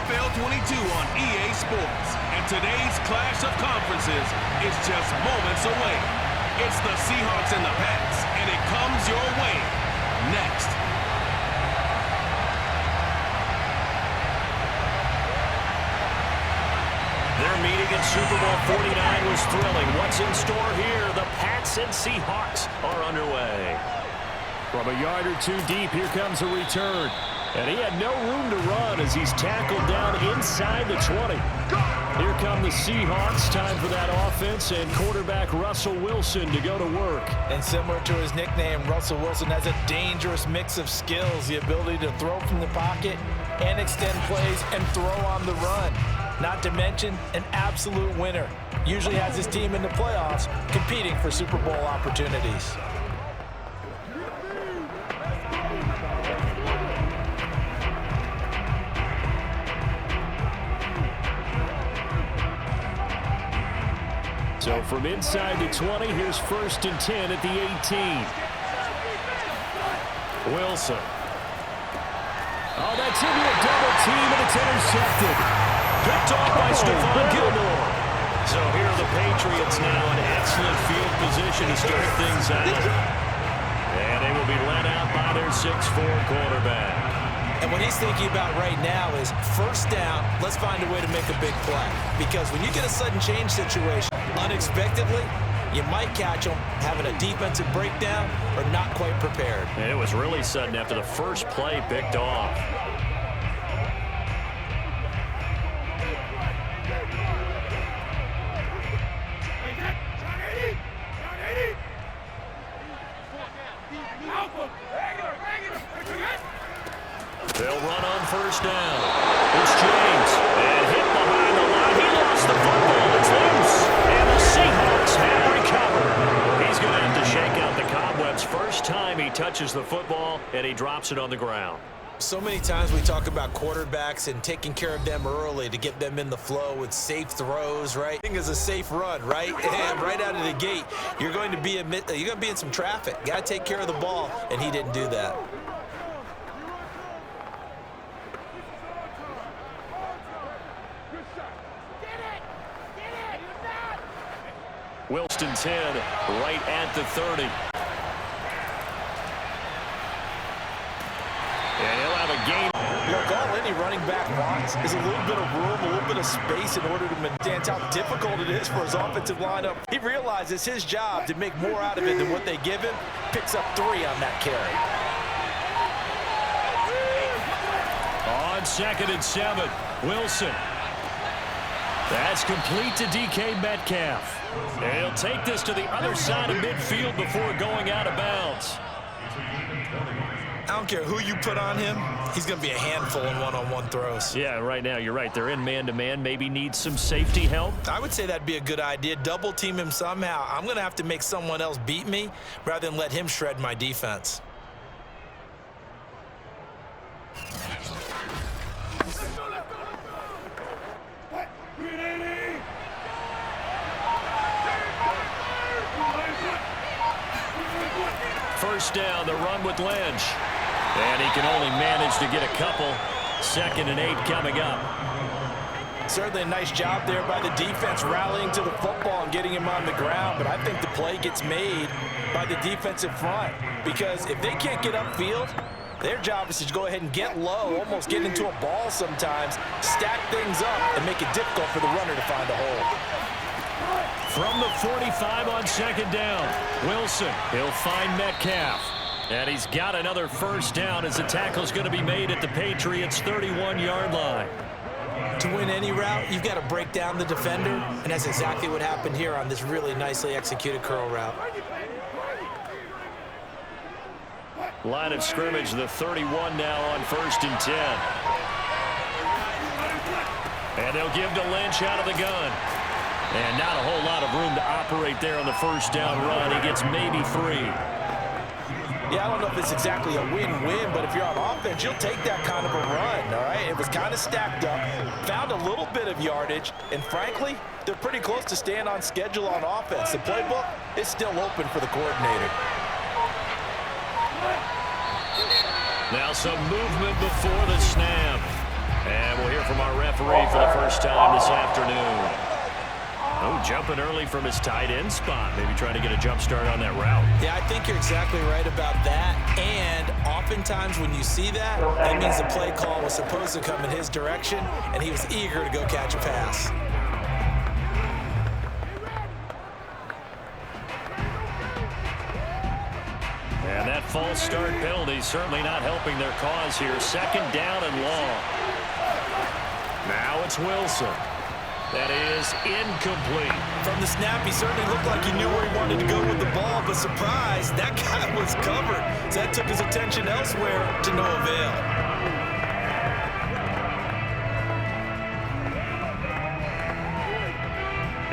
NFL 22 on EA Sports. And today's clash of conferences is just moments away. It's the Seahawks and the Pats, and it comes your way next. Their meeting at Super Bowl 49 was thrilling. What's in store here? The Pats and Seahawks are underway. From a yard or two deep, here comes a return. And he had no room to run as he's tackled down inside the 20. Here come the Seahawks. Time for that offense and quarterback Russell Wilson to go to work. And similar to his nickname, Russell Wilson has a dangerous mix of skills. The ability to throw from the pocket and extend plays and throw on the run. Not to mention an absolute winner. Usually has his team in the playoffs competing for Super Bowl opportunities. So from inside the 20, here's 1st and 10 at the 18. Wilson. Oh, that's into a double team, and it's intercepted. Picked off by Stephon Gilmore. So here are the Patriots now in excellent field position to start things out. And they will be led out by their 6'4 quarterback. And what he's thinking about right now is 1st down, let's find a way to make a big play. Because when you get a sudden change situation, unexpectedly, you might catch them having a defensive breakdown or not quite prepared. And it was really sudden after the first play picked off. They'll run on 1st down. It's James. And hit behind the line. He lost the football. It's loose. And the Seahawks have recovered. He's going to have to shake out the cobwebs. First time he touches the football, and he drops it on the ground. So many times we talk about quarterbacks and taking care of them early to get them in the flow with safe throws, right? I think it's a safe run, right? And right out of the gate, you're going to be in some traffic. Got to take care of the ball, and he didn't do that. Wilson 10, right at the 30. And he'll have a game. Look, all any running back wants is a little bit of room, a little bit of space in order to maintain how difficult it is for his offensive lineup. He realizes his job to make more out of it than what they give him. Picks up 3 on that carry. On 2nd and 7, Wilson. That's complete to DK Metcalf. And he'll take this to the other side of midfield before going out of bounds. I don't care who you put on him. He's going to be a handful in one-on-one throws. Yeah, right now, you're right. They're in man-to-man. Maybe need some safety help. I would say that'd be a good idea. Double team him somehow. I'm going to have to make someone else beat me rather than let him shred my defense. First down, the run with Lynch. And he can only manage to get a couple. 2nd and 8 coming up. Certainly a nice job there by the defense rallying to the football and getting him on the ground. But I think the play gets made by the defensive front. Because if they can't get upfield, their job is to go ahead and get low, almost get into a ball sometimes, stack things up, and make it difficult for the runner to find a hole. From the 45 on 2nd down, Wilson, he'll find Metcalf. And he's got another 1st down as the tackle's going to be made at the Patriots' 31-yard line. To win any route, you've got to break down the defender, and that's exactly what happened here on this really nicely executed curl route. Line of scrimmage, the 31 now on 1st and 10. And they'll give to Lynch out of the gun. And not a whole lot of room to operate there on the 1st down run. He gets maybe 3. Yeah, I don't know if it's exactly a win-win, but if you're on offense, you'll take that kind of a run, all right? It was kind of stacked up, found a little bit of yardage, and frankly, they're pretty close to staying on schedule on offense. The playbook is still open for the coordinator. Now some movement before the snap. And we'll hear from our referee for the first time this afternoon. Oh, jumping early from his tight end spot. Maybe trying to get a jump start on that route. Yeah, I think you're exactly right about that. And oftentimes when you see that, that means the play call was supposed to come in his direction, and he was eager to go catch a pass. And that false start penalty certainly not helping their cause here. Second down and long. Now it's Wilson. That is incomplete. From the snap, he certainly looked like he knew where he wanted to go with the ball, but surprise, that guy was covered. So that took his attention elsewhere to no avail.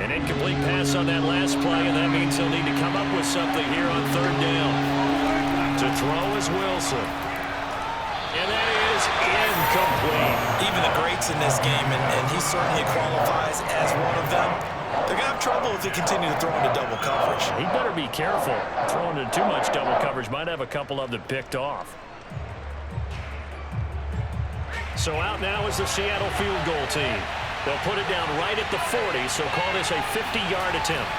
An incomplete pass on that last play, and that means he'll need to come up with something here on third down. To throw is Wilson. And that is incomplete. Even the greats in this game, and he certainly qualifies as one of them, they're going to have trouble if they continue to throw into double coverage. He better be careful. Throwing into too much double coverage might have a couple of them picked off. So out now is the Seattle field goal team. They'll put it down right at the 40, so call this a 50-yard attempt.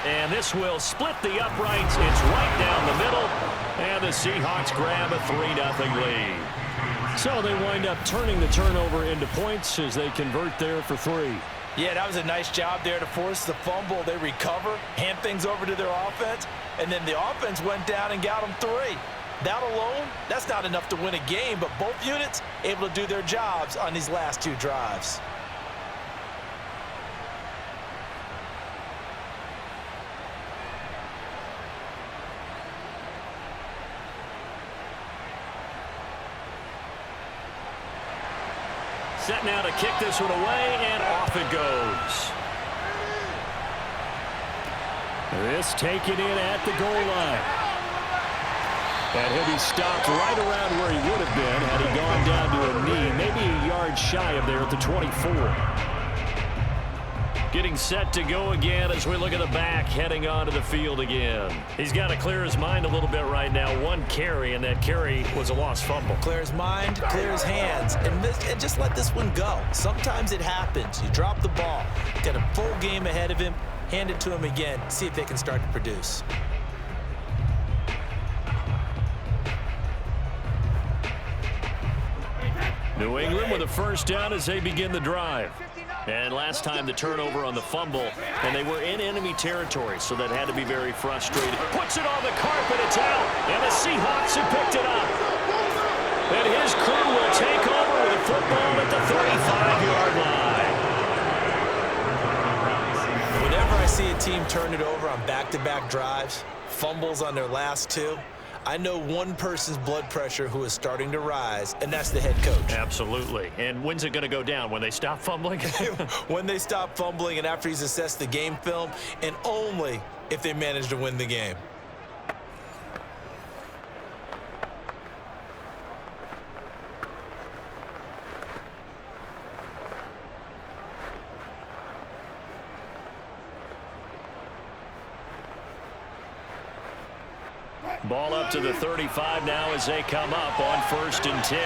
And this will split the uprights. It's right down the middle. And the Seahawks grab a 3-0 lead. So they wind up turning the turnover into points as they convert there for 3. Yeah, that was a nice job there to force the fumble. They recover, hand things over to their offense, and then the offense went down and got them 3. That alone, that's not enough to win a game, but both units able to do their jobs on these last 2 drives. Set now to kick this one away, and off it goes. This taken in at the goal line. And he'll be stopped right around where he would have been had he gone down to a knee, maybe a yard shy of there at the 24. Getting set to go again as we look at the back, heading onto the field again. He's got to clear his mind a little bit right now. 1 carry, and that carry was a lost fumble. Clear his mind, clear his hands, and just let this one go. Sometimes it happens. You drop the ball, got a full game ahead of him, hand it to him again, see if they can start to produce. New England with a first down as they begin the drive. And last time the turnover on the fumble, and they were in enemy territory, so that had to be very frustrating. Puts it on the carpet, it's out, and the Seahawks have picked it up. And his crew will take over with the football at the 35-yard line. Whenever I see a team turn it over on back-to-back drives, fumbles on their last 2, I know one person's blood pressure who is starting to rise, and that's the head coach. Absolutely. And when's it going to go down? When they stop fumbling? When they stop fumbling and after he's assessed the game film, and only if they manage to win the game. Ball up to the 35 now as they come up on 1st and 10.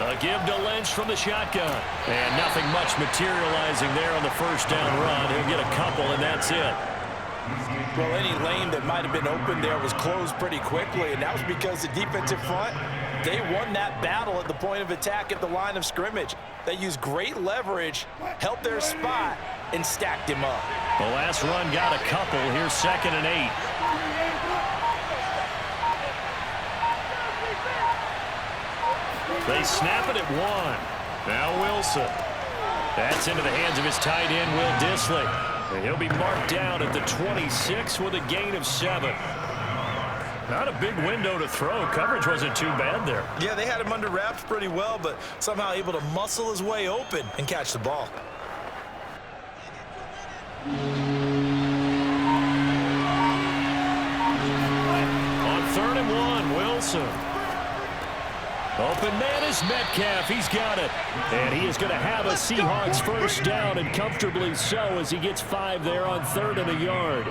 A give to Lynch from the shotgun. And nothing much materializing there on the first down run. He'll get a couple, and that's it. Well, any lane that might have been open there was closed pretty quickly, and that was because the defensive front, they won that battle at the point of attack at the line of scrimmage. They used great leverage, held their spot, and stacked him up. The last run got a couple. Here's 2nd and 8. They snap it at 1. Now Wilson. That's into the hands of his tight end, Will Dissly. And he'll be marked down at the 26 with a gain of 7. Not a big window to throw. Coverage wasn't too bad there. Yeah, they had him under wraps pretty well, but somehow able to muscle his way open and catch the ball. On 3rd and 1, Wilson. Open man is Metcalf. He's got it. And he is going to have a Seahawks first down, and comfortably so, as he gets 5 there on 3rd and a yard.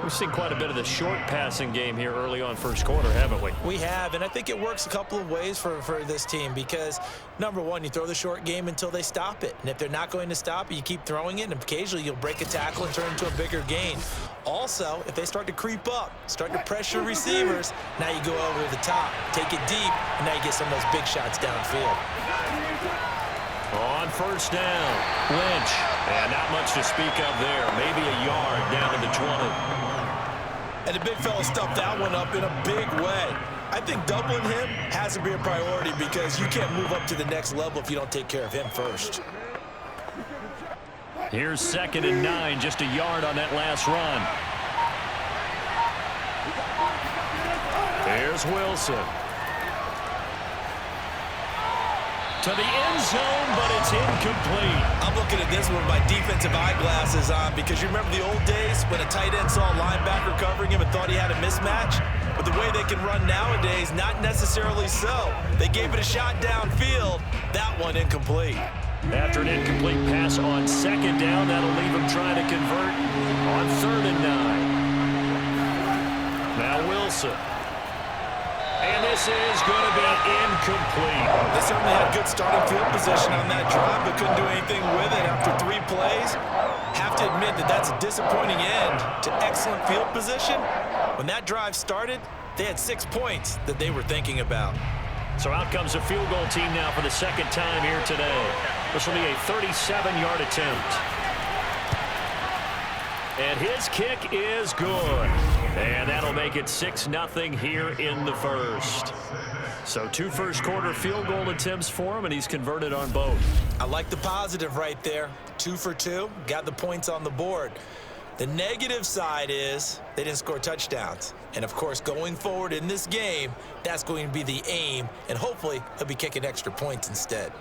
We've seen quite a bit of the short passing game here early on first quarter, haven't we? We have, and I think it works a couple of ways for this team because, number one, you throw the short game until they stop it. And if they're not going to stop it, you keep throwing it, and occasionally you'll break a tackle and turn it into a bigger gain. Also, if they start to creep up, start to pressure receivers, now you go over the top, take it deep, and now you get some of those big shots downfield. On first down, Lynch. And not much to speak of there. Maybe a yard down to the 20. And the big fella stuffed that one up in a big way. I think doubling him has to be a priority because you can't move up to the next level if you don't take care of him first. Here's 2nd and 9, just a yard on that last run. Here's Wilson. To the end zone, but it's incomplete. I'm looking at this with my defensive eyeglasses on because you remember the old days when a tight end saw a linebacker covering him and thought he had a mismatch? But the way they can run nowadays, not necessarily so. They gave it a shot downfield. That one incomplete. After an incomplete pass on 2nd down, that'll leave him trying to convert on 3rd and 9. Now Wilson. And this is going to be incomplete. They certainly had good starting field position on that drive, but couldn't do anything with it after 3 plays. Have to admit that that's a disappointing end to excellent field position. When that drive started, they had 6 points that they were thinking about. So out comes a field goal team now for the 2nd time here today. This will be a 37-yard attempt. And his kick is good. And that'll make it 6-0 here in the first. So 2 first-quarter field goal attempts for him, and he's converted on both. I like the positive right there. 2 for 2, got the points on the board. The negative side is they didn't score touchdowns. And, of course, going forward in this game, that's going to be the aim, and hopefully he'll be kicking extra points instead.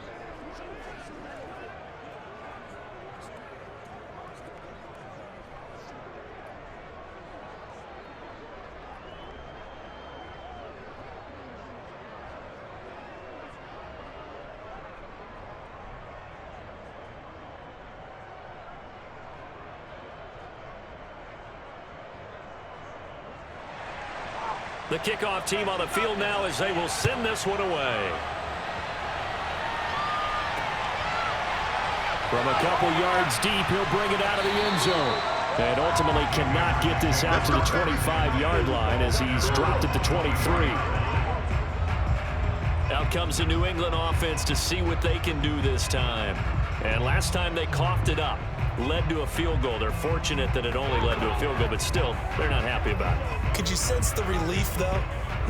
The kickoff team on the field now as they will send this one away. From a couple yards deep, he'll bring it out of the end zone. And ultimately cannot get this out to the 25-yard line as he's dropped at the 23. Out comes the New England offense to see what they can do this time. And last time they coughed it up, led to a field goal. They're fortunate that it only led to a field goal, but still, they're not happy about it. Could you sense the relief, though,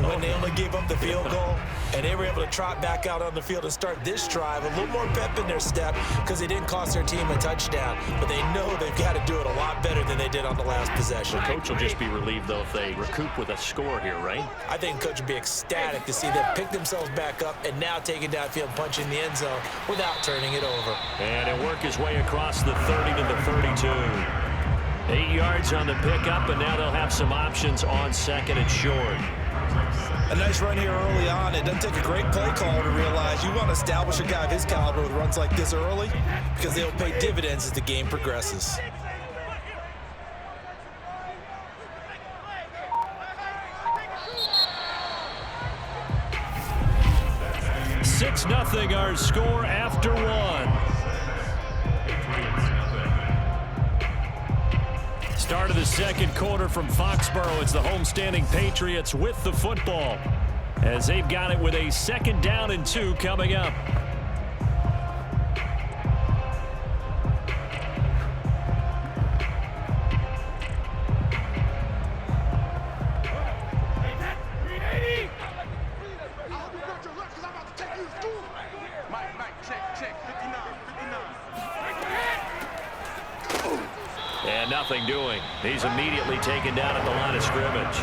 when they only gave up the field goal and they were able to trot back out on the field and start this drive a little more pep in their step because they didn't cost their team a touchdown, but they know they've got to do it a lot better than they did on the last possession. The coach will just be relieved, though, if they recoup with a score here, right? I think coach would be ecstatic to see them pick themselves back up and now take it downfield, punch in the end zone without turning it over. And he'll work his way across the 30 to the 32. 8 yards on the pickup, and now they'll have some options on 2nd and short. A nice run here early on. It doesn't take a great play caller to realize you want to establish a guy of his caliber with runs like this early because they'll pay dividends as the game progresses. Six 6-0 our score after 1. Start of the 2nd quarter from Foxborough. It's the homestanding Patriots with the football as they've got it with a 2nd down and 2 coming up. And nothing doing. He's immediately taken down at the line of scrimmage.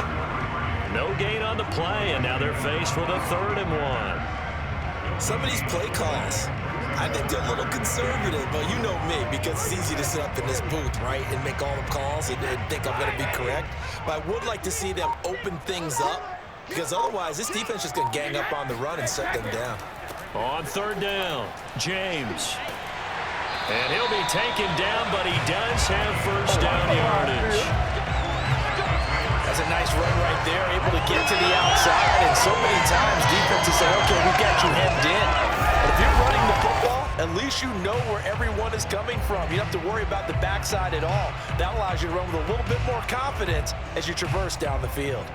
No gain on the play, and now they're faced with a 3rd and 1. Some of these play calls, I think they're a little conservative, but you know me, because it's easy to sit up in this booth, right, and make all the calls and think I'm going to be correct. But I would like to see them open things up, because otherwise this defense is going to gang up on the run and shut them down. On 3rd down, James. And he'll be taken down, but he does have 1st down yardage. was a nice run right there, able to get to the outside, and so many times defenses say, okay, we got you hemmed in. But if you're running the football, at least you know where everyone is coming from. You don't have to worry about the backside at all. That allows you to run with a little bit more confidence as you traverse down the field.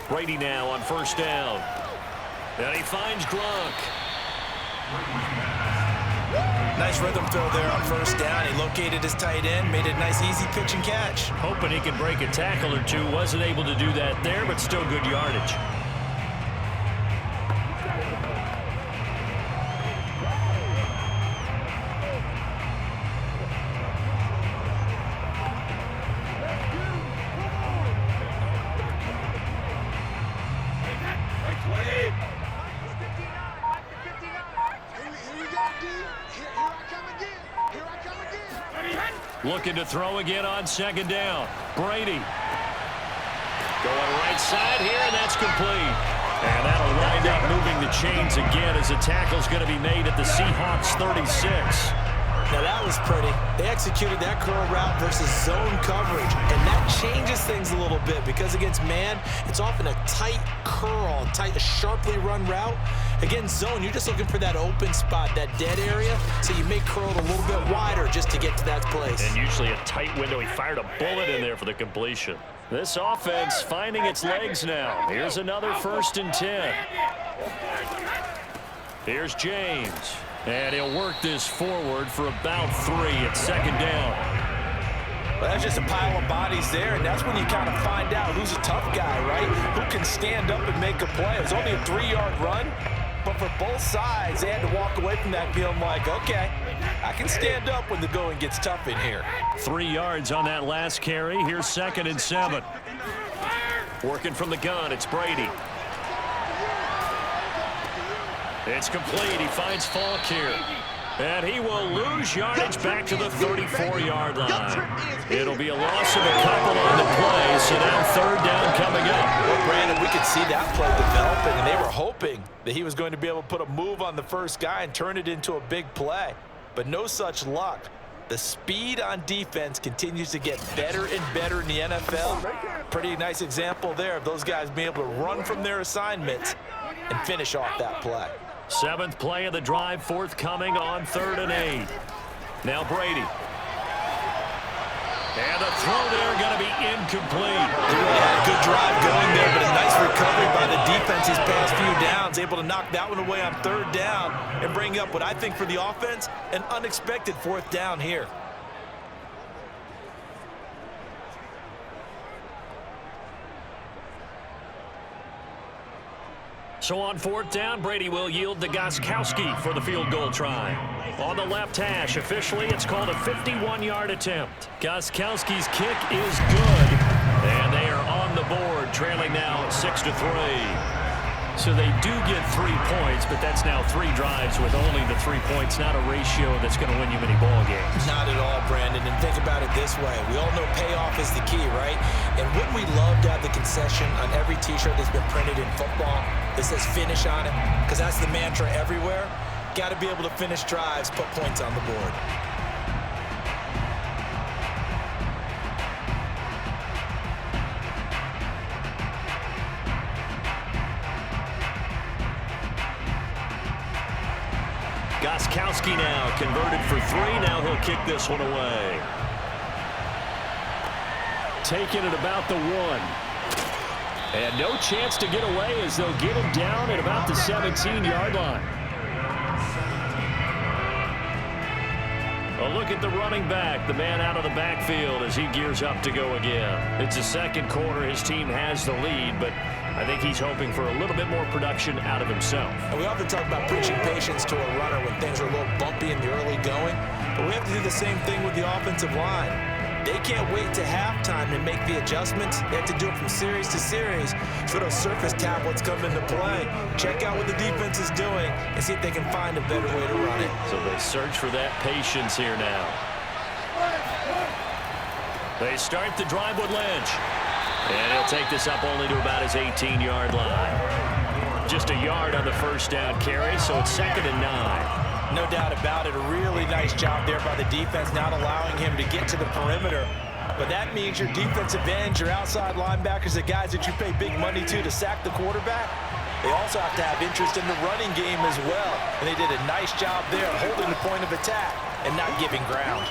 Brady now on first down. And he finds Gronk. Nice rhythm fill there on first down. He located his tight end, made a nice easy pitch and catch. Hoping he can break a tackle or two. Wasn't able to do that there, but still good yardage. Looking to throw again on second down. Brady. Going right side here, and that's complete. And that'll wind up moving the chains again as the tackle's going to be made at the Seahawks 36. Now that was pretty. They executed that curl route versus zone coverage, and that changes things a little bit because against man, it's often a tight curl, a sharply run route. Against zone, you're just looking for that open spot, that dead area, so you make curl a little bit wider just to get to that place. And usually a tight window. He fired a bullet in there for the completion. This offense finding its legs now. Here's another 1st and 10. Here's James. And he'll work this forward for about 3 at second down. Well, that's just a pile of bodies there, and that's when you kind of find out who's a tough guy, right? Who can stand up and make a play. It was only a 3-yard run, but for both sides, they had to walk away from that feeling like, okay, I can stand up when the going gets tough in here. 3 yards on that last carry. Here's 2nd and 7. Working from the gun, it's Brady. It's complete. He finds Falk here. And he will lose yardage back to the 34-yard line. It'll be a loss of a couple on the play, so now 3rd down coming up. Well, Brandon, we could see that play developing, and they were hoping that he was going to be able to put a move on the first guy and turn it into a big play. But no such luck. The speed on defense continues to get better and better in the NFL. Pretty nice example there of those guys being able to run from their assignments and finish off that play. 7th play of the drive, forthcoming on 3rd and 8. Now Brady. And the throw there going to be incomplete. They really had a good drive going there, but a nice recovery by the defense these past few downs. Able to knock that one away on 3rd down and bring up what I think for the offense, an unexpected 4th down here. So on 4th down, Brady will yield to Gostkowski for the field goal try. On the left hash, officially, it's called a 51-yard attempt. Gostkowski's kick is good, and they are on the board, trailing now 6-3. So they do get 3 points, but that's now 3 drives with only the 3 points, not a ratio that's going to win you many ball games. Not at all, Brandon, and think about it this way. We all know payoff is the key, right? And wouldn't we love to have the concession on every T-shirt that's been printed in football that says finish on it? Because that's the mantra everywhere. Got to be able to finish drives, put points on the board. Gostkowski now converted for 3. Now he'll kick this one away. Taking it about the 1. And no chance to get away as they'll get him down at about the 17-yard line. A look at the running back, the man out of the backfield as he gears up to go again. It's the 2nd quarter. His team has the lead, but I think he's hoping for a little bit more production out of himself. And we often talk about preaching patience to a runner when things are a little bumpy in the early going, but we have to do the same thing with the offensive line. They can't wait to halftime to make the adjustments. They have to do it from series to series so those surface tablets come into play. Check out what the defense is doing and see if they can find a better way to run it. So they search for that patience here now. They start the drive with Lynch. And he'll take this up only to about his 18-yard line. Just a yard on the first down carry, so it's 2nd and 9. No doubt about it. A really nice job there by the defense, not allowing him to get to the perimeter. But that means your defensive ends, your outside linebackers, the guys that you pay big money to sack the quarterback, they also have to have interest in the running game as well. And they did a nice job there holding the point of attack and not giving ground.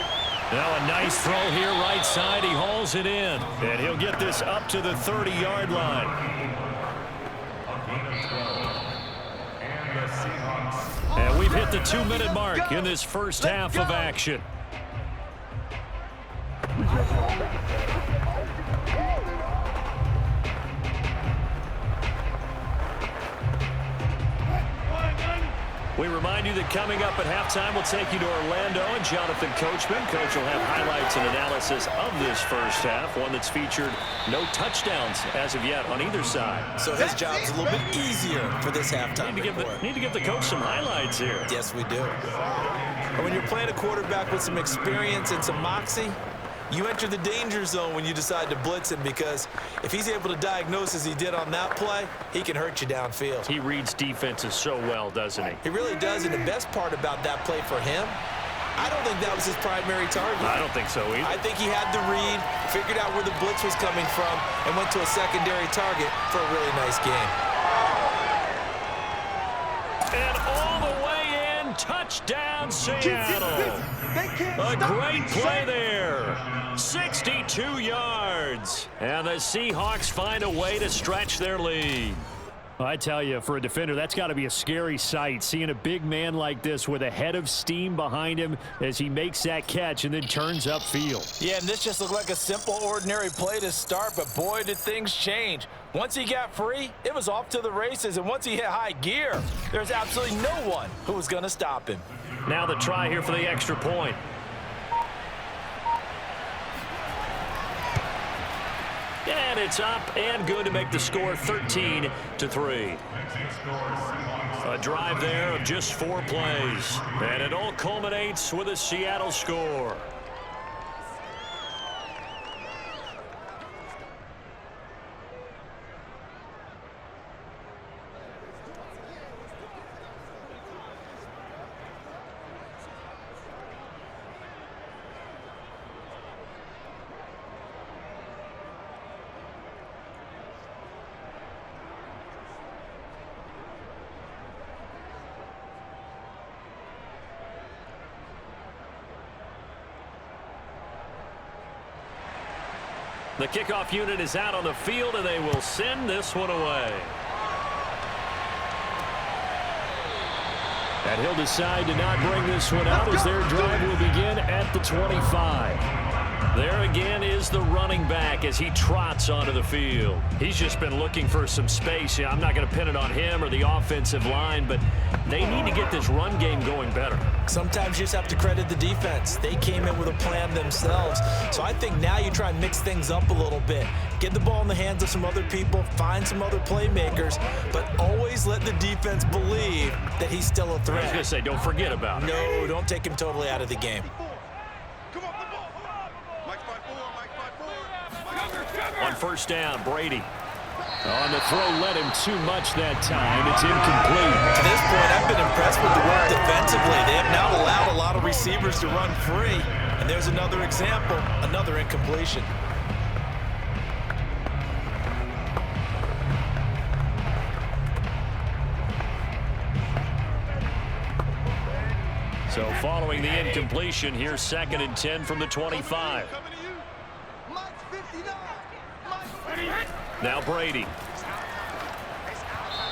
Now a nice throw here right side. He hauls it in. And he'll get this up to the 30-yard line. And we've hit the 2-minute mark in this first half of action. We remind you that coming up at halftime, we'll take you to Orlando and Jonathan Coachman. Coach will have highlights and analysis of this first half, one that's featured no touchdowns as of yet on either side. So his job's a little bit easier for this halftime report. Need to give the coach some highlights here. Yes, we do. And when you're playing a quarterback with some experience and some moxie, you enter the danger zone when you decide to blitz him, because if he's able to diagnose as he did on that play, he can hurt you downfield. He reads defenses so well, doesn't he? He really does, and the best part about that play for him, I don't think that was his primary target. I don't think so either. I think he had the read, figured out where the blitz was coming from, and went to a secondary target for a really nice game. And all the way in, touchdown Seattle. A great play there. 62 yards. And the Seahawks find a way to stretch their lead. I tell you, for a defender, that's got to be a scary sight, seeing a big man like this with a head of steam behind him as he makes that catch and then turns upfield. Yeah, and this just looked like a simple, ordinary play to start, but boy, did things change. Once he got free, it was off to the races, and once he hit high gear, there's absolutely no one who was going to stop him. Now the try here for the extra point. And it's up and good to make the score 13-3. A drive there of just 4 plays. And it all culminates with a Seattle score. The kickoff unit is out on the field, and they will send this one away. And he'll decide to not bring this one out as their drive will begin at the 25. There again is the running back as he trots onto the field. He's just been looking for some space. I'm not going to pin it on him or the offensive line, but they need to get this run game going better. Sometimes you just have to credit the defense. They came in with a plan themselves. So I think now you try and mix things up a little bit. Get the ball in the hands of some other people, find some other playmakers, but always let the defense believe that he's still a threat. I was going to say, don't forget about it. No, don't take him totally out of the game. On first down, Brady. On the throw, led him too much that time. It's incomplete. To this point, I've been impressed with the work defensively. They have now allowed a lot of receivers to run free. And there's another example, another incompletion. So following the incompletion, here's 2nd and 10 from the 25. Now Brady.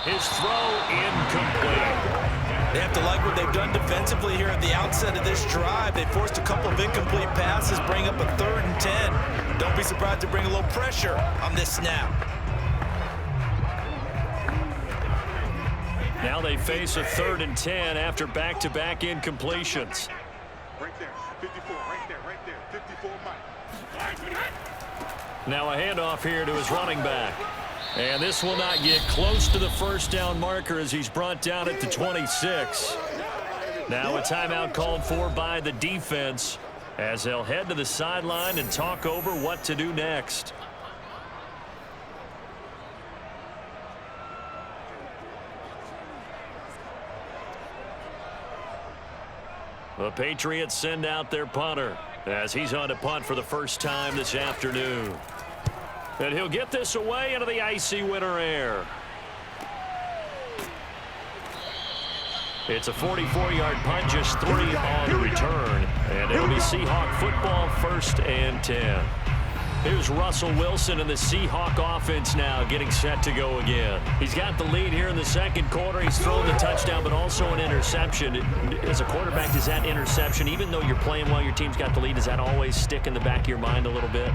His throw incomplete. They have to like what they've done defensively here at the outset of this drive. They forced a couple of incomplete passes, bring up a 3rd and 10. Don't be surprised to bring a little pressure on this snap. Now they face a 3rd and 10 after back-to-back incompletions. Right there, 54, right there, 54, Mike. Now a handoff here to his running back. And this will not get close to the first down marker as he's brought down at the 26. Now a timeout called for by the defense as they'll head to the sideline and talk over what to do next. The Patriots send out their punter as he's on to punt for the first time this afternoon. And he'll get this away into the icy winter air. It's a 44-yard punt, just 3 on the return. And it'll be Seahawk football, 1st and 10. Here's Russell Wilson and the Seahawk offense now getting set to go again. He's got the lead here in the second quarter. He's thrown the touchdown, but also an interception. As a quarterback, does that interception, even though you're playing while your team's got the lead, does that always stick in the back of your mind a little bit?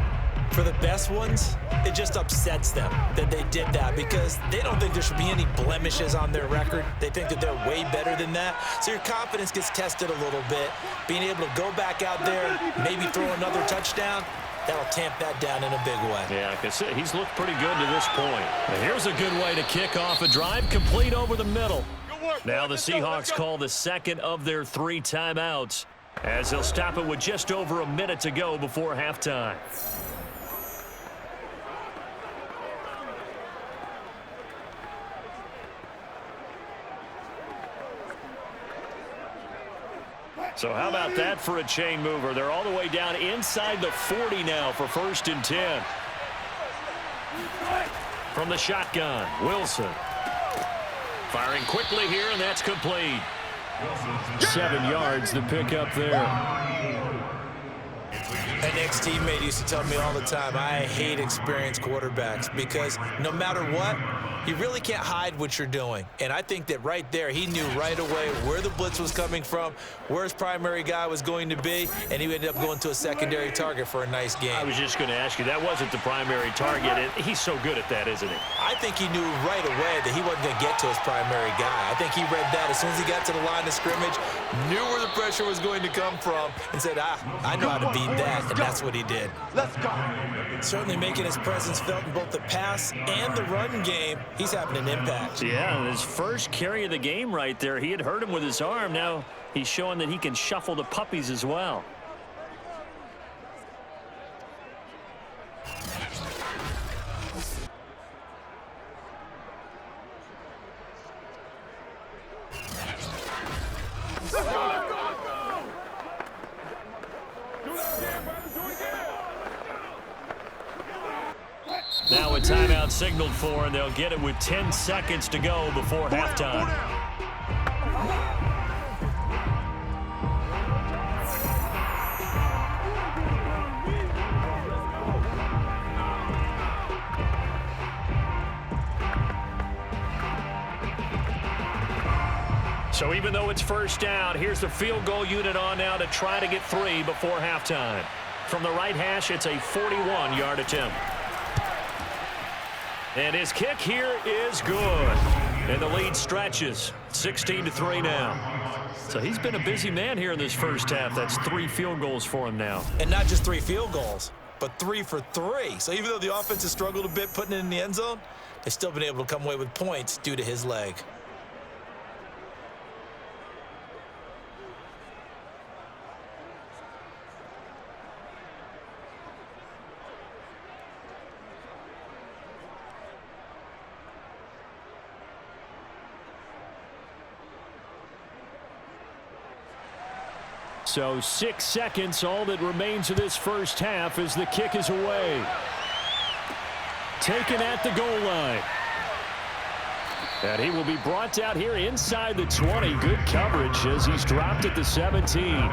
For the best ones, it just upsets them that they did that because they don't think there should be any blemishes on their record. They think that they're way better than that. So your confidence gets tested a little bit. Being able to go back out there, maybe throw another touchdown, that'll tamp that down in a big way. Yeah, like I said, he's looked pretty good to this point. And here's a good way to kick off a drive, complete over the middle. Now the Seahawks call the second of their 3 timeouts as they'll stop it with just over a minute to go before halftime. So how about that for a chain mover? They're all the way down inside the 40 now for 1st and 10. From the shotgun, Wilson. Firing quickly here, and that's complete. 7 yards the pickup there. An ex-teammate used to tell me all the time, I hate experienced quarterbacks because no matter what, you really can't hide what you're doing. And I think that right there, he knew right away where the blitz was coming from, where his primary guy was going to be, and he ended up going to a secondary target for a nice game. I was just going to ask you, that wasn't the primary target, and he's so good at that, isn't he? I think he knew right away that he wasn't going to get to his primary guy. I think he read that as soon as he got to the line of scrimmage, knew where the pressure was going to come from, and said, I know how to beat that, and that's what he did. Let's go. Certainly making his presence felt in both the pass and the run game. He's having an impact. Yeah, his first carry of the game right there. He had hurt him with his arm. Now he's showing that he can shuffle the puppies as well. Now a timeout signaled for, and they'll get it with 10 seconds to go before halftime. So even though it's first down, here's the field goal unit on now to try to get 3 before halftime. From the right hash, it's a 41-yard attempt. And his kick here is good. And the lead stretches. 16-3 now. So he's been a busy man here in this first half. That's 3 field goals for him now. And not just 3 field goals, but 3 for 3. So even though the offense has struggled a bit putting it in the end zone, they've still been able to come away with points due to his leg. So 6 seconds, all that remains of this first half as the kick is away. Taken at the goal line. And he will be brought out here inside the 20. Good coverage as he's dropped at the 17.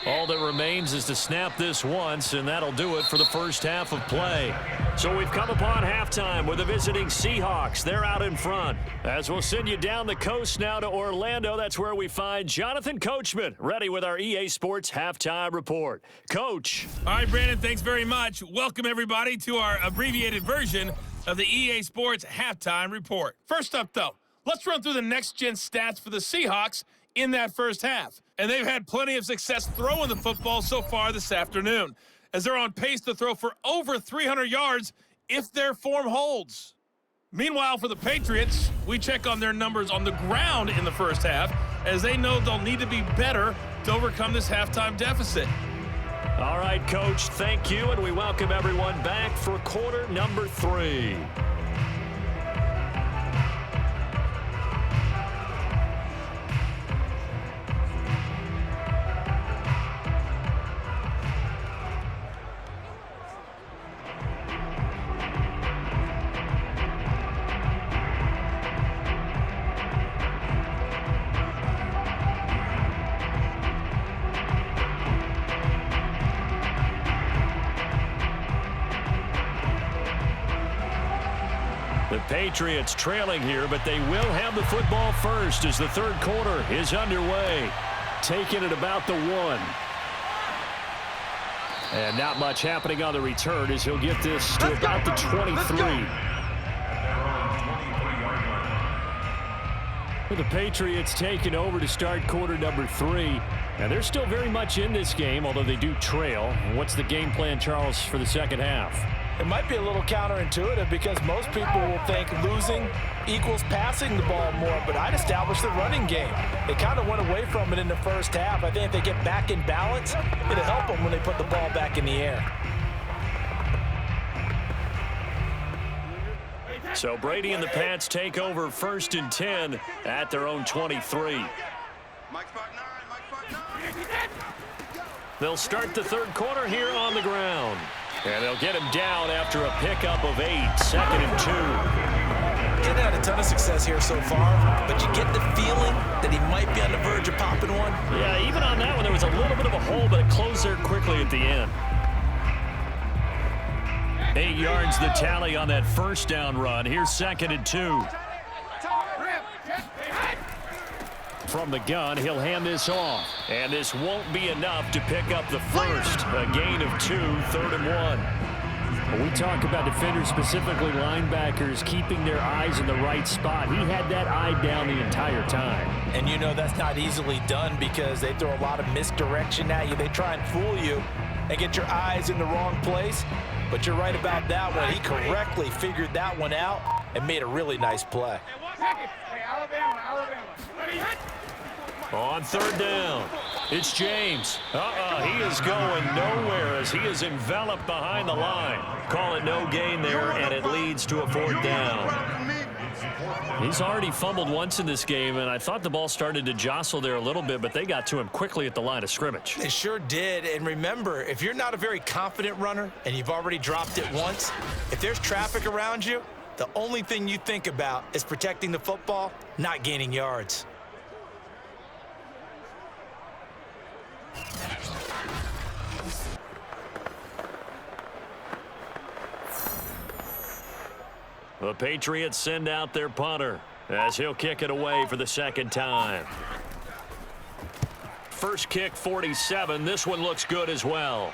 All that remains is to snap this once, and that'll do it for the first half of play. So we've come upon halftime with the visiting Seahawks. They're out in front. As we'll send you down the coast now to Orlando, that's where we find Jonathan Coachman, ready with our EA Sports Halftime Report. Coach. All right, Brandon, thanks very much. Welcome, everybody, to our abbreviated version of the EA Sports Halftime Report. First up, though, let's run through the next-gen stats for the Seahawks in that first half. And they've had plenty of success throwing the football so far this afternoon, as they're on pace to throw for over 300 yards if their form holds. Meanwhile, for the Patriots, we check on their numbers on the ground in the first half, as they know they'll need to be better to overcome this halftime deficit. All right, Coach, thank you, and we welcome everyone back for quarter number 3. The Patriots trailing here, but they will have the football first as the third quarter is underway. Taking it about the 1. And not much happening on the return as he'll get this to about the 23. With the Patriots taking over to start quarter number 3. And they're still very much in this game, although they do trail. What's the game plan, Charles, for the second half? It might be a little counterintuitive because most people will think losing equals passing the ball more, but I'd establish the running game. They kind of went away from it in the first half. I think if they get back in balance, it'll help them when they put the ball back in the air. So Brady and the Pats take over 1st and 10 at their own 23. They'll start the third quarter here on the ground. And they'll get him down after a pickup of 8, 2nd and 2. He's had a ton of success here so far, but you get the feeling that he might be on the verge of popping one. Yeah, even on that one, there was a little bit of a hole, but it closed there quickly at the end. 8 yards the tally on that first down run. Here's 2nd and 2. From the gun, he'll hand this off. And this won't be enough to pick up the first. A gain of 2, 3rd and 1. When we talk about defenders, specifically linebackers, keeping their eyes in the right spot, he had that eye down the entire time. And you know that's not easily done because they throw a lot of misdirection at you. They try and fool you and get your eyes in the wrong place. But you're right about that one. He correctly figured that one out and made a really nice play. On 3rd down, it's James. He is going nowhere as he is enveloped behind the line. Call it no gain there, and it leads to a 4th down. He's already fumbled once in this game, and I thought the ball started to jostle there a little bit, but they got to him quickly at the line of scrimmage. They sure did, and remember, if you're not a very confident runner and you've already dropped it once, if there's traffic around you, the only thing you think about is protecting the football, not gaining yards. The Patriots send out their punter as he'll kick it away for the 2nd time. First kick, 47. This one looks good as well.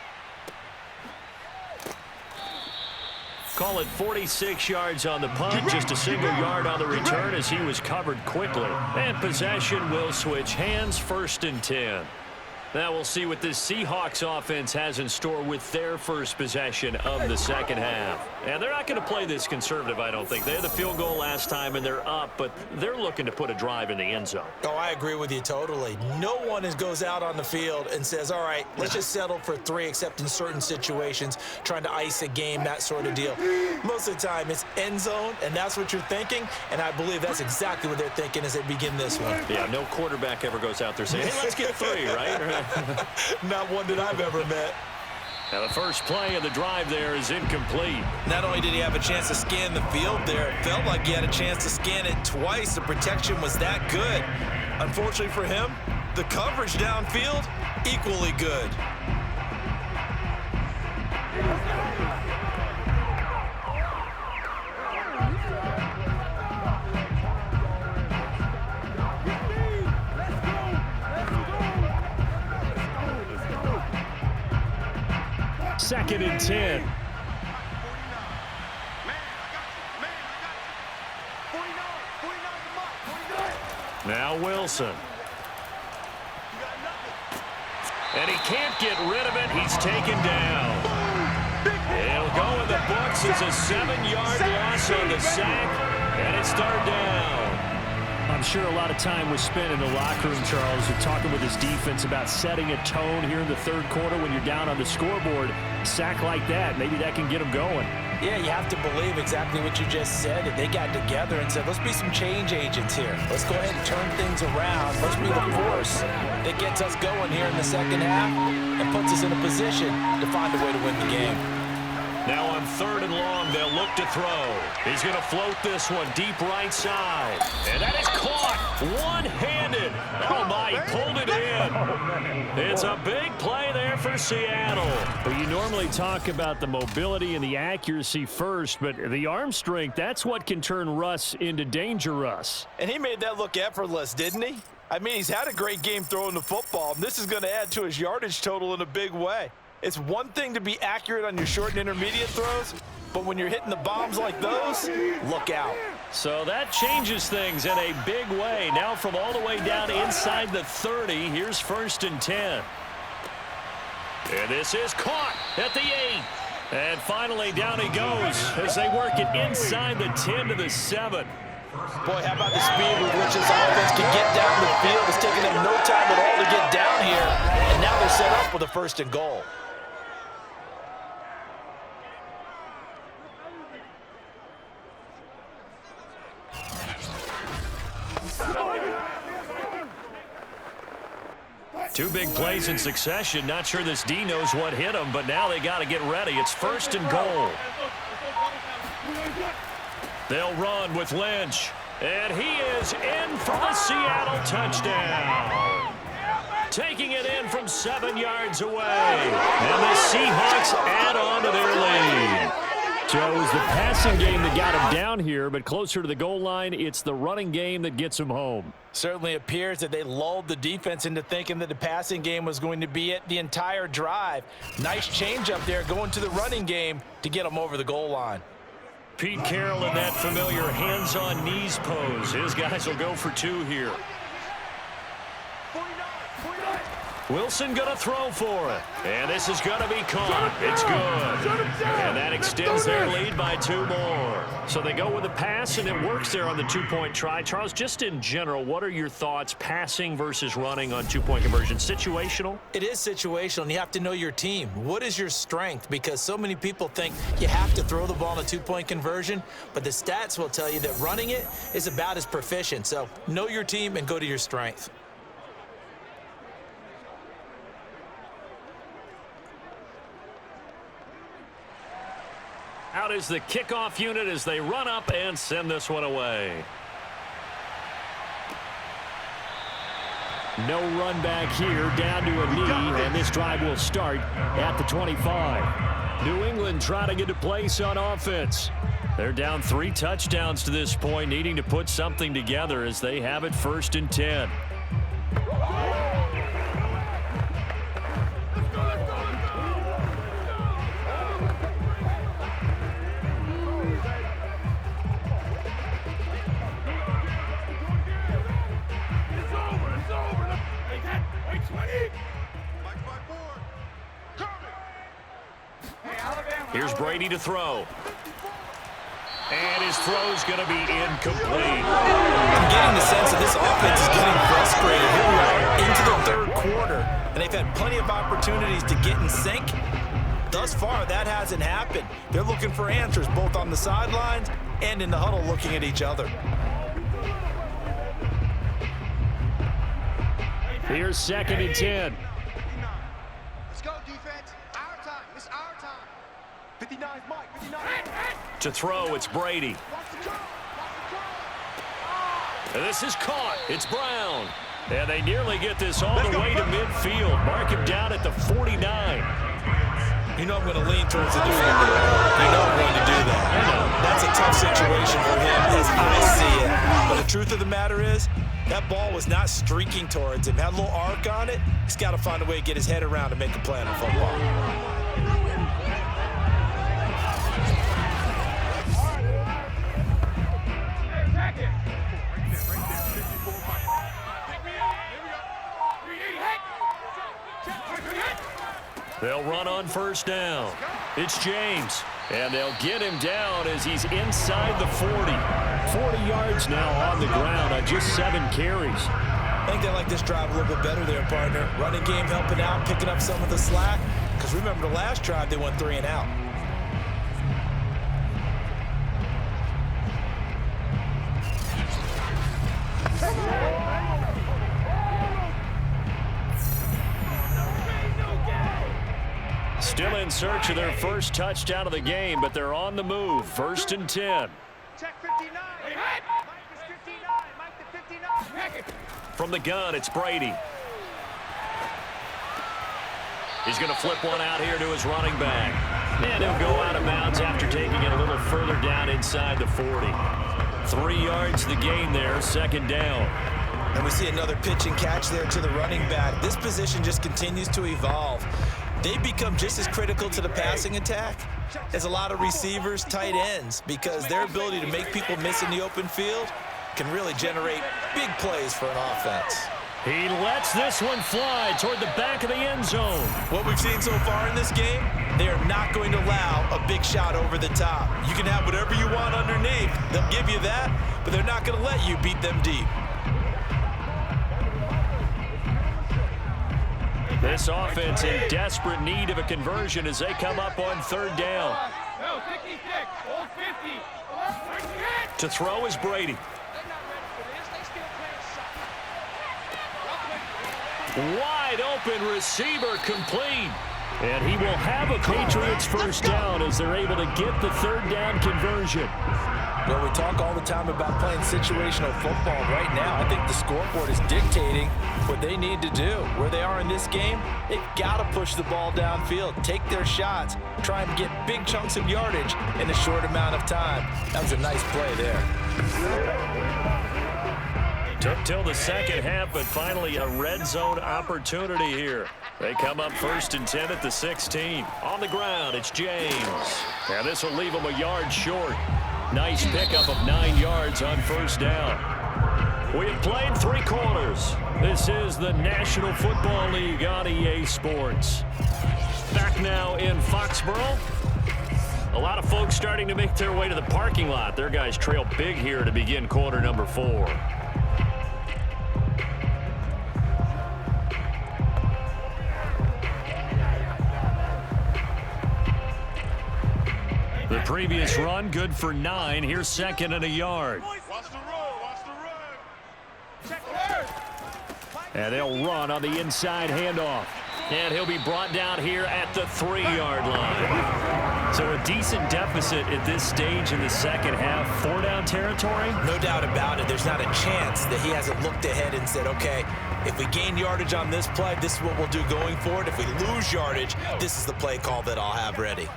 Call it 46 yards on the punt, just a single yard on the return as he was covered quickly. And possession will switch hands, 1st and 10. Now we'll see what this Seahawks offense has in store with their first possession of the second half. And they're not going to play this conservative, I don't think. They had the field goal last time, and they're up, but they're looking to put a drive in the end zone. Oh, I agree with you totally. No one goes out on the field and says, all right, let's just settle for 3, except in certain situations, trying to ice a game, that sort of deal. Most of the time, it's end zone, and that's what you're thinking, and I believe that's exactly what they're thinking as they begin this one. Yeah, no quarterback ever goes out there saying, hey, let's get 3, right? Not one that I've ever met. Now the first play of the drive there is incomplete. Not only did he have a chance to scan the field there, it felt like he had a chance to scan it twice. The protection was that good. Unfortunately for him, the coverage downfield, equally good. Second and 10. Now Wilson. And he can't get rid of it. He's taken down. It'll go in the books as a 7-yard loss on the sack. And it's third down. I'm sure a lot of time was spent in the locker room, Charles, talking with his defense about setting a tone here in the third quarter when you're down on the scoreboard. A sack like that, maybe that can get them going. Yeah, you have to believe exactly what you just said. That they got together and said, let's be some change agents here. Let's go ahead and turn things around. Let's be the force that gets us going here in the second half and puts us in a position to find a way to win the game. Now on third and long, they'll look to throw. He's going to float this one deep right side. And that is caught one-handed. Oh, my, he pulled it in. It's a big play there for Seattle. Well, you normally talk about the mobility and the accuracy first, but the arm strength, that's what can turn Russ into danger Russ. And he made that look effortless, didn't he? I mean, he's had a great game throwing the football, and this is going to add to his yardage total in a big way. It's one thing to be accurate on your short and intermediate throws, but when you're hitting the bombs like those, look out. So that changes things in a big way. Now from all the way down inside the 30, here's 1st and 10. And this is caught at the 8. And finally down he goes as they work it inside the 10 to the 7. Boy, how about the speed with which this offense can get down the field? It's taking them no time at all to get down here, and now they're set up with a 1st and goal. Two big plays in succession. Not sure this D knows what hit him, but now they got to get ready. It's 1st and goal. They'll run with Lynch. And he is in for the Seattle touchdown. Taking it in from 7 yards away. And the Seahawks add on to their lead. So it was the passing game that got him down here, but closer to the goal line, it's the running game that gets him home. Certainly appears that they lulled the defense into thinking that the passing game was going to be it the entire drive. Nice change up there going to the running game to get them over the goal line. Pete Carroll in that familiar hands-on knees pose. His guys will go for 2 here. Wilson going to throw for it. And this is going to be caught. It's good. And that extends their lead by 2 more. So they go with a pass, and it works there on the 2-point try. Charles, just in general, what are your thoughts passing versus running on 2-point conversion? Situational? It is situational, and you have to know your team. What is your strength? Because so many people think you have to throw the ball in a 2-point conversion, but the stats will tell you that running it is about as proficient. So know your team and go to your strength. Out is the kickoff unit as they run up and send this one away. No run back here, down to a knee, and this drive will start at the 25. New England trying to get a place on offense. They're down 3 touchdowns to this point, needing to put something together as they have it 1st and 10. Here's Brady to throw. And his throw's going to be incomplete. I'm getting the sense that this offense is getting frustrated. Here we are into the 3rd quarter, and they've had plenty of opportunities to get in sync. Thus far, that hasn't happened. They're looking for answers both on the sidelines and in the huddle looking at each other. Here's 2nd and 10. Let's go, defense. Our time. It's our time. 59, Mike. 59. To throw, it's Brady. And this is caught. It's Brown. And they nearly get this all the way to midfield. Mark him down at the 49. You know I'm going to lean towards the defender. You know I'm going to do that. That's a tough situation for him as I see it. But the truth of the matter is, that ball was not streaking towards him. Had a little arc on it. He's got to find a way to get his head around to make a play on football. They'll run on 1st down. It's James. And they'll get him down as he's inside the 40. 40 yards now on the ground on just 7 carries. I think they like this drive a little bit better there, partner. Running game helping out, picking up some of the slack. Because remember the last drive, they went 3 and out. Still in search of their first touchdown of the game, but they're on the move. 1st and 10. Check 59. Mike is 59. Mike the 59. From the gun, it's Brady. He's going to flip one out here to his running back. And he'll go out of bounds after taking it a little further down inside the 40. 3 yards the gain there, 2nd down. And we see another pitch and catch there to the running back. This position just continues to evolve. They become just as critical to the passing attack as a lot of receivers, tight ends, because their ability to make people miss in the open field can really generate big plays for an offense. He lets this one fly toward the back of the end zone. What we've seen so far in this game, they are not going to allow a big shot over the top. You can have whatever you want underneath. They'll give you that, but they're not going to let you beat them deep. This offense in desperate need of a conversion as they come up on 3rd down. To throw is Brady. Wide open receiver complete. And he will have a Patriots first down as they're able to get the 3rd down conversion. Well, we talk all the time about playing situational football. Right now, I think the scoreboard is dictating what they need to do. Where they are in this game, they've got to push the ball downfield, take their shots, try and get big chunks of yardage in a short amount of time. That was a nice play there. Took till the 2nd half, but finally a red zone opportunity here. They come up 1st and 10 at the 16. On the ground, it's James. And this will leave them a yard short. Nice pickup of 9 yards on 1st down. We have played 3 quarters. This is the National Football League on EA Sports. Back now in Foxborough. A lot of folks starting to make their way to the parking lot. Their guys trail big here to begin quarter number 4. The previous run, good for 9. Here's 2nd and a yard. Watch the run. Watch the run. Check And they'll run on the inside handoff. And he'll be brought down here at the 3-yard line. So a decent deficit at this stage in the 2nd half. 4-down territory? No doubt about it. There's not a chance that he hasn't looked ahead and said, okay, if we gain yardage on this play, this is what we'll do going forward. If we lose yardage, this is the play call that I'll have ready.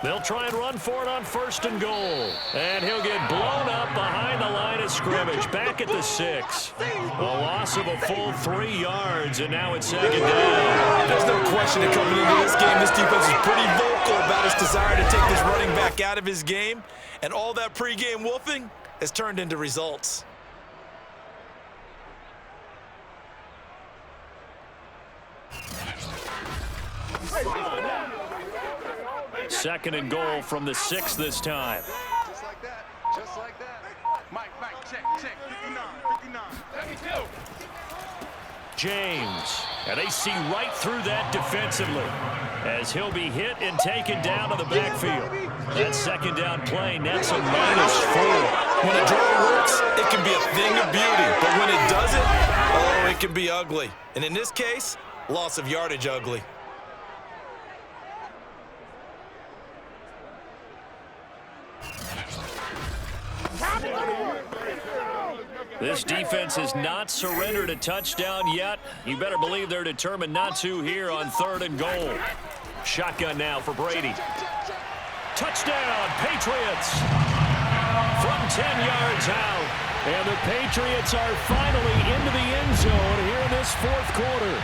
They'll try and run for it on 1st and goal. And he'll get blown up behind the line of scrimmage. Back at the 6. A loss of a full 3 yards, and now it's 2nd down. There's no question that coming into this game, this defense is pretty vocal about its desire to take this running back out of his game. And all that pregame wolfing has turned into results. Second and goal from the 6 this time. Just like that. Just like that. Mike, check. 59, 52. James. And they see right through that defensively as he'll be hit and taken down to the backfield. That 2nd down play nets a -4. When a draw works, it can be a thing of beauty. But when it doesn't, oh, it can be ugly. And in this case, loss of yardage ugly. This defense has not surrendered a touchdown yet. You better believe they're determined not to here on 3rd and goal. Shotgun now for Brady. Touchdown, Patriots! From 10 yards out. And the Patriots are finally into the end zone here in this 4th quarter.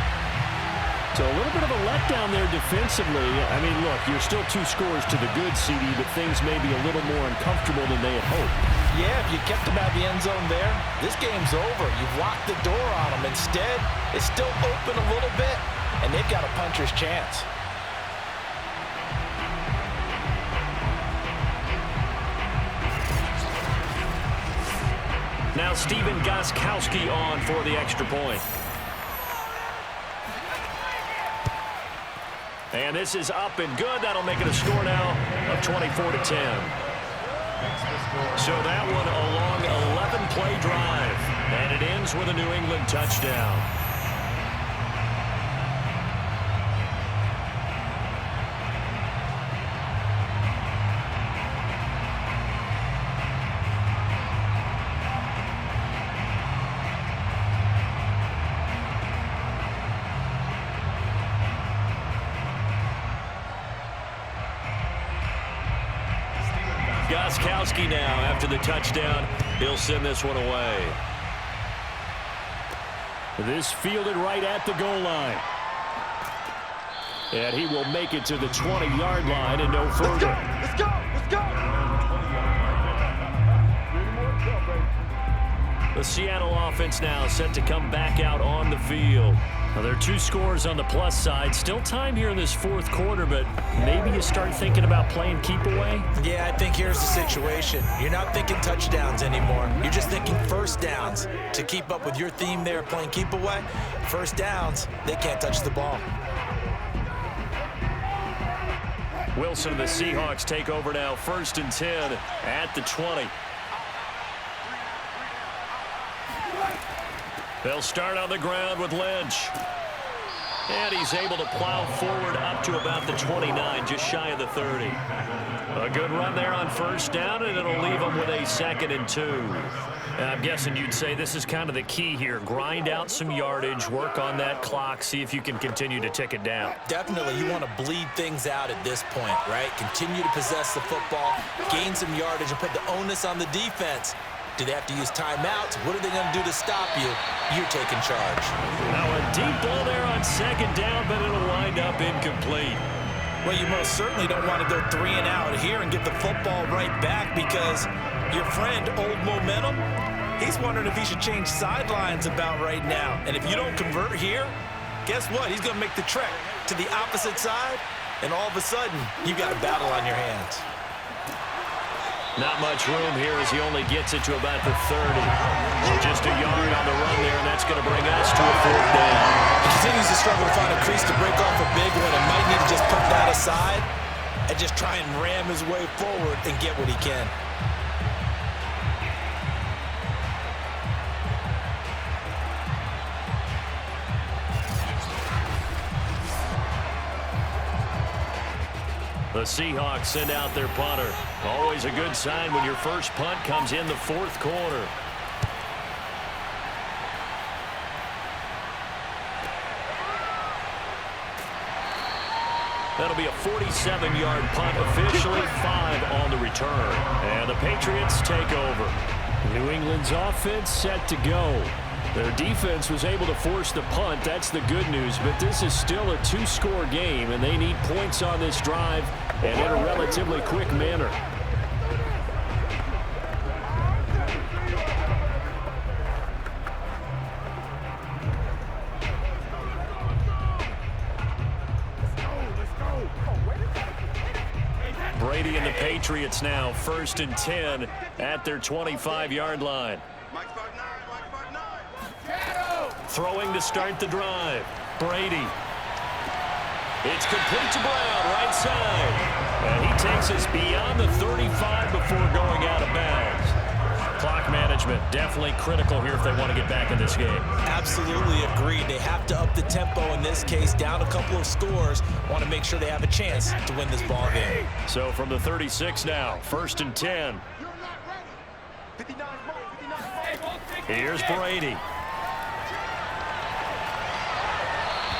So a little bit of a letdown there defensively. I mean, look, you're still 2 scores to the good, CD, but things may be a little more uncomfortable than they had hoped. Yeah, if you kept them out of the end zone there, this game's over. You've locked the door on them. Instead, it's still open a little bit, and they've got a puncher's chance. Now Steven Gostkowski on for the extra point. And this is up and good. That'll make it a score now of 24-10. So that one a long 11-play drive. And it ends with a New England touchdown. Gostkowski now after the touchdown. He'll send this one away. This fielded right at the goal line. And he will make it to the 20-yard line and no further. Let's go! Let's go! The Seattle offense now set to come back out on the field. Now, there are 2 scores on the plus side. Still time here in this fourth quarter, but maybe you start thinking about playing keep away? Yeah, I think here's the situation. You're not thinking touchdowns anymore. You're just thinking first downs. To keep up with your theme there, playing keep away, first downs, they can't touch the ball. Wilson and the Seahawks take over now, 1st and 10 at the 20. They'll start on the ground with Lynch. And he's able to plow forward up to about the 29, just shy of the 30. A good run there on 1st down, and it'll leave them with a 2nd and 2. And I'm guessing you'd say this is kind of the key here. Grind out some yardage, work on that clock, see if you can continue to tick it down. Definitely, you want to bleed things out at this point, right? Continue to possess the football, gain some yardage, and put the onus on the defense. Do they have to use timeouts? What are they going to do to stop you? You're taking charge. Now a deep ball there on 2nd down, but it'll wind up incomplete. Well, you most certainly don't want to go 3 and out here and get the football right back because your friend, Old Momentum, he's wondering if he should change sidelines about right now. And if you don't convert here, guess what? He's going to make the trek to the opposite side, and all of a sudden, you've got a battle on your hands. Not much room here as he only gets it to about the 30. Just a yard on the run there, and that's going to bring us to a 4th down. He continues to struggle to find a crease to break off a big one and might need to just put that aside and just try and ram his way forward and get what he can. The Seahawks send out their punter. Always a good sign when your first punt comes in the 4th quarter. That'll be a 47-yard punt, officially 5 on the return. And the Patriots take over. New England's offense set to go. Their defense was able to force the punt. That's the good news. But this is still a 2-score game, and they need points on this drive and in a relatively quick manner. Brady and the Patriots now 1st and 10 at their 25-yard line. Throwing to start the drive. Brady. It's complete to Brown, right side. And he takes us beyond the 35 before going out of bounds. Clock management definitely critical here if they want to get back in this game. Absolutely agreed. They have to up the tempo in this case, down a couple of scores. Want to make sure they have a chance to win this ball game. So from the 36 now, 1st and 10. Here's Brady.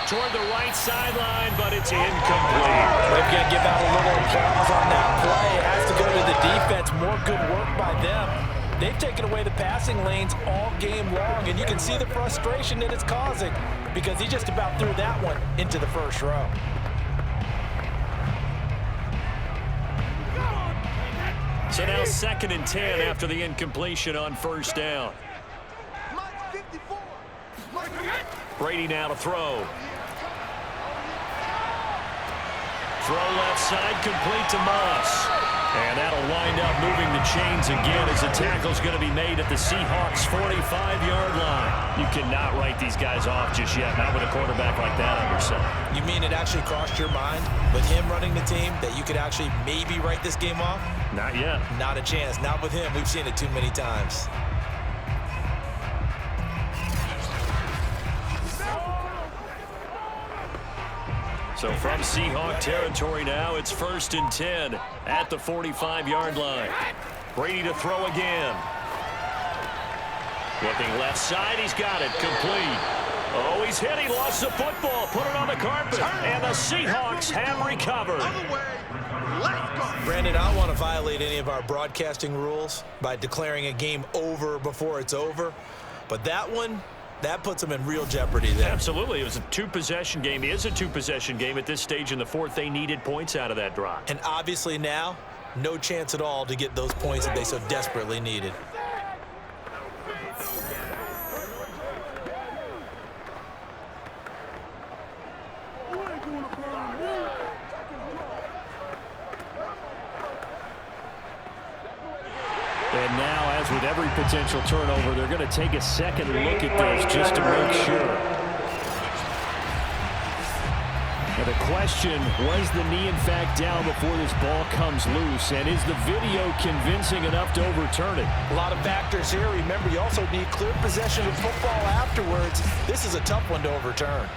Toward the right sideline, but it's incomplete. They've got to give out a little applause on that play. It has to go to the defense. More good work by them. They've taken away the passing lanes all game long, and you can see the frustration that it's causing because he just about threw that one into the 1st row. So now 2nd and 10 after the incompletion on 1st down. Brady now to throw. Throw left side, complete to Moss. And that'll wind up moving the chains again as the tackle's going to be made at the Seahawks' 45-yard line. You cannot write these guys off just yet, not with a quarterback like that under center. You mean it actually crossed your mind with him running the team that you could actually maybe write this game off? Not yet. Not a chance. Not with him. We've seen it too many times. So from Seahawk territory now, it's 1st and 10 at the 45-yard line. Brady to throw again. Looking left side, he's got it, complete. Oh, he's hit, he lost the football, put it on the carpet, and the Seahawks have recovered. Brandon, I don't want to violate any of our broadcasting rules by declaring a game over before it's over, but that one, that puts them in real jeopardy there. Absolutely. It was a two-possession game. It is a two-possession game at this stage in the fourth. They needed points out of that drive. And obviously now, no chance at all to get those points that they so desperately needed. And now, as with every potential turnover, they're going to take a second look at this just to make sure. Now the question, was the knee in fact down before this ball comes loose? And is the video convincing enough to overturn it? A lot of factors here. Remember, you also need clear possession of football afterwards. This is a tough one to overturn.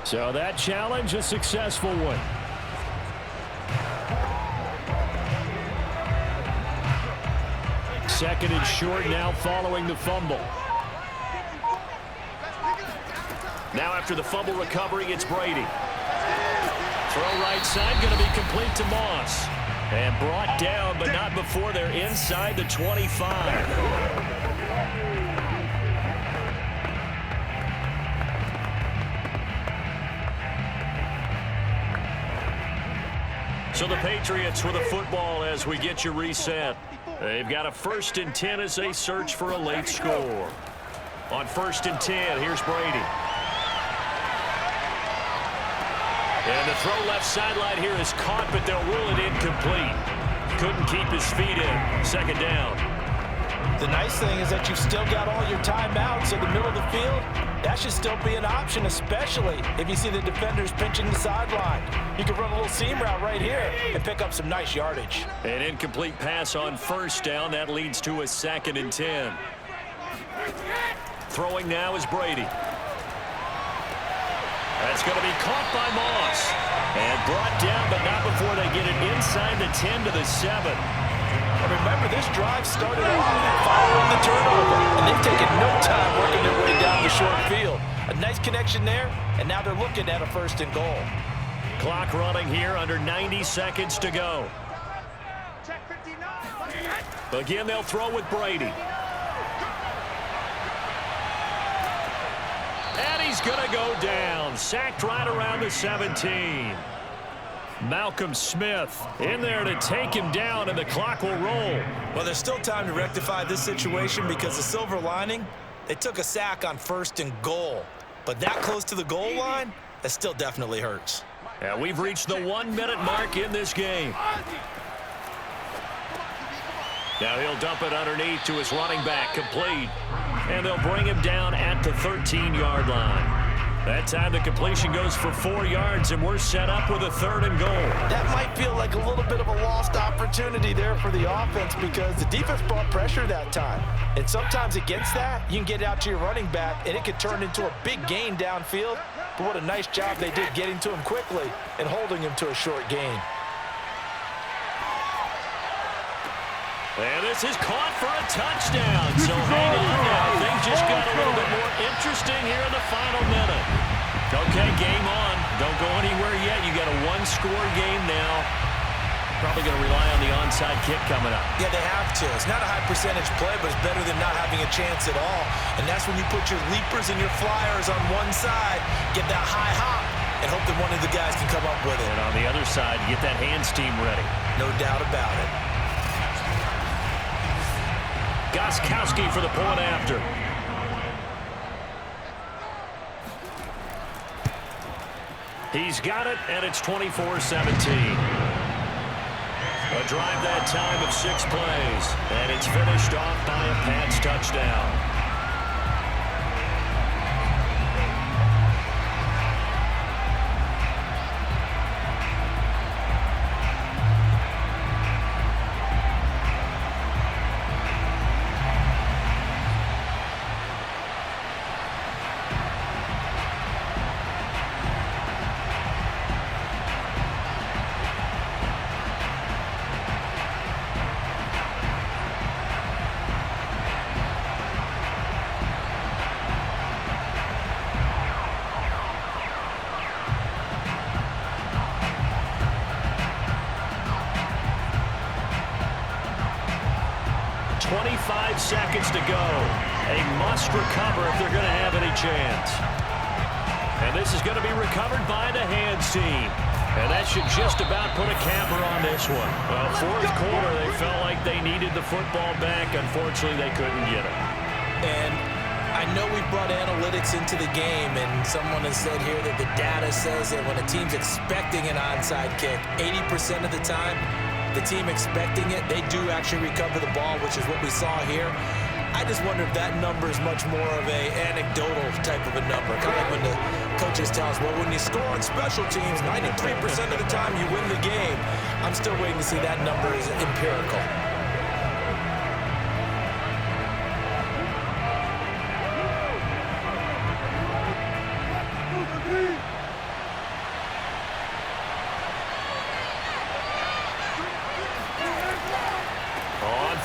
So that challenge, a successful one. Second and short now following the fumble. Now after the fumble recovery, it's Brady. Throw right side, going to be complete to Moss. And brought down, but not before they're inside the 25. So the Patriots with a football as we get you reset. They've got a 1st and 10 as they search for a late score. On 1st and 10, here's Brady. And the throw left sideline here is caught, but they'll rule it incomplete. Couldn't keep his feet in. Second down. The nice thing is that you've still got all your timeouts in the middle of the field. That should still be an option, especially if you see the defenders pinching the sideline. You can run a little seam route right here and pick up some nice yardage. An incomplete pass on 1st down. That leads to a 2nd and 10. Throwing now is Brady. That's going to be caught by Moss. And brought down, but not before they get it inside the 10 to the 7. And remember, this drive started off following the turnover, and they've taken no time working their way down the short field. A nice connection there, and now they're looking at a 1st and goal. Clock running here, under 90 seconds to go. Again, they'll throw with Brady. And he's going to go down. Sacked right around the 17. Malcolm Smith in there to take him down, and the clock will roll. Well, there's still time to rectify this situation because the silver lining, they took a sack on 1st and goal. But that close to the goal line, that still definitely hurts. And we've reached the 1-minute mark in this game. Now he'll dump it underneath to his running back, complete. And they'll bring him down at the 13-yard line. That time the completion goes for 4 yards, and we're set up with a 3rd and goal. That might feel like a little bit of a lost opportunity there for the offense because the defense brought pressure that time. And sometimes against that, you can get out to your running back, and it could turn into a big gain downfield. But what a nice job they did getting to him quickly and holding him to a short gain. And this is caught for a touchdown. So hang on now. Things just got a little bit more interesting here in the final minute. Okay, game on. Don't go anywhere yet. You got a 1-score game now. Probably going to rely on the onside kick coming up. Yeah, they have to. It's not a high percentage play, but it's better than not having a chance at all. And that's when you put your leapers and your flyers on one side, get that high hop, and hope that one of the guys can come up with it. And on the other side, get that hands team ready. No doubt about it. Gostkowski for the point after. He's got it, and it's 24-17. A drive that time of 6 plays, and it's finished off by a Pats touchdown. Seconds to go. A must recover if they're going to have any chance. And this is going to be recovered by the hands team. And that should just about put a capper on this one. Well, fourth quarter, they felt like they needed the football back. Unfortunately, they couldn't get it. And I know we brought analytics into the game, and someone has said here that the data says that when a team's expecting an onside kick, 80% of the time, the team expecting it, they do actually recover the ball, which is what we saw here. I just wonder if that number is much more of a anecdotal type of a number. Kind of like when the coaches tell us, well, when you score on special teams, 93% of the time you win the game. I'm still waiting to see that number is empirical.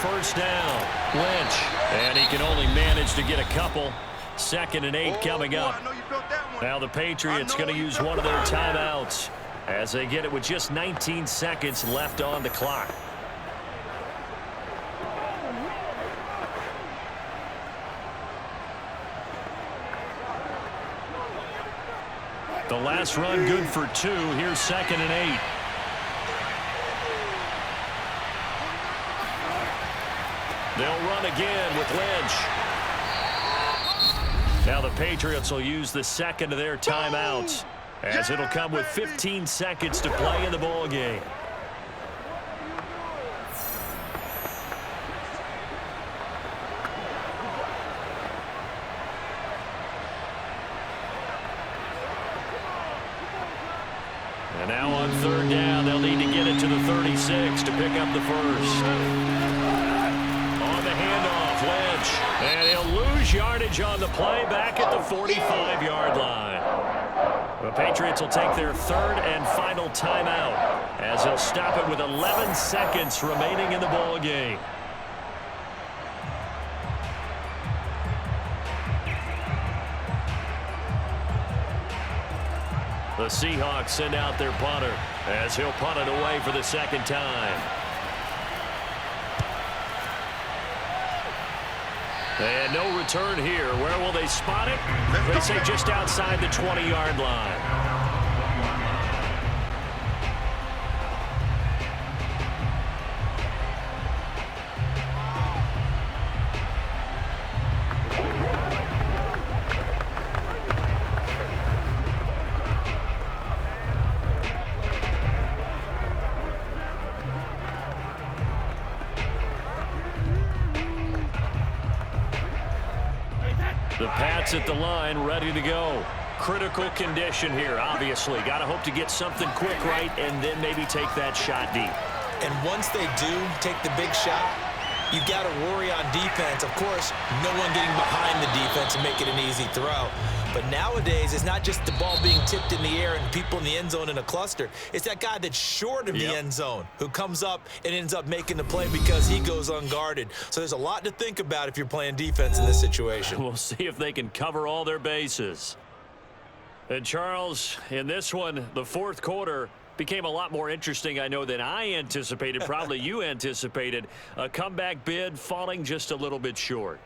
First down, Lynch, and he can only manage to get a couple. 2nd and 8 coming up. Now the Patriots going to use one of their timeouts as they get it with just 19 seconds left on the clock. The last run good for 2. Here's 2nd and 8. They'll run again with Lynch. Now the Patriots will use the second of their timeouts, as it'll come with 15 seconds to play in the ball game. And now on 3rd down, they'll need to get it to the 36 to pick up the first. Handoff, Lynch, and he'll lose yardage on the play back at the 45-yard line. The Patriots will take their 3rd and final timeout as they'll stop it with 11 seconds remaining in the ball game. The Seahawks send out their punter as he'll punt it away for the 2nd time. And no return here. Where will they spot it? They say just outside the 20-yard line. The Pats at the line, ready to go. Critical condition here, obviously. Got to hope to get something quick right and then maybe take that shot deep. And once they do take the big shot, you've got to worry on defense. Of course, no one getting behind the defense and make it an easy throw. But nowadays, it's not just the ball being tipped in the air and people in the end zone in a cluster. It's that guy that's short of the end zone who comes up and ends up making the play because he goes unguarded. So there's a lot to think about if you're playing defense in this situation. We'll see if they can cover all their bases. And Charles, in this one, the 4th quarter became a lot more interesting, I know, than I anticipated. Probably you anticipated. A comeback bid falling just a little bit short.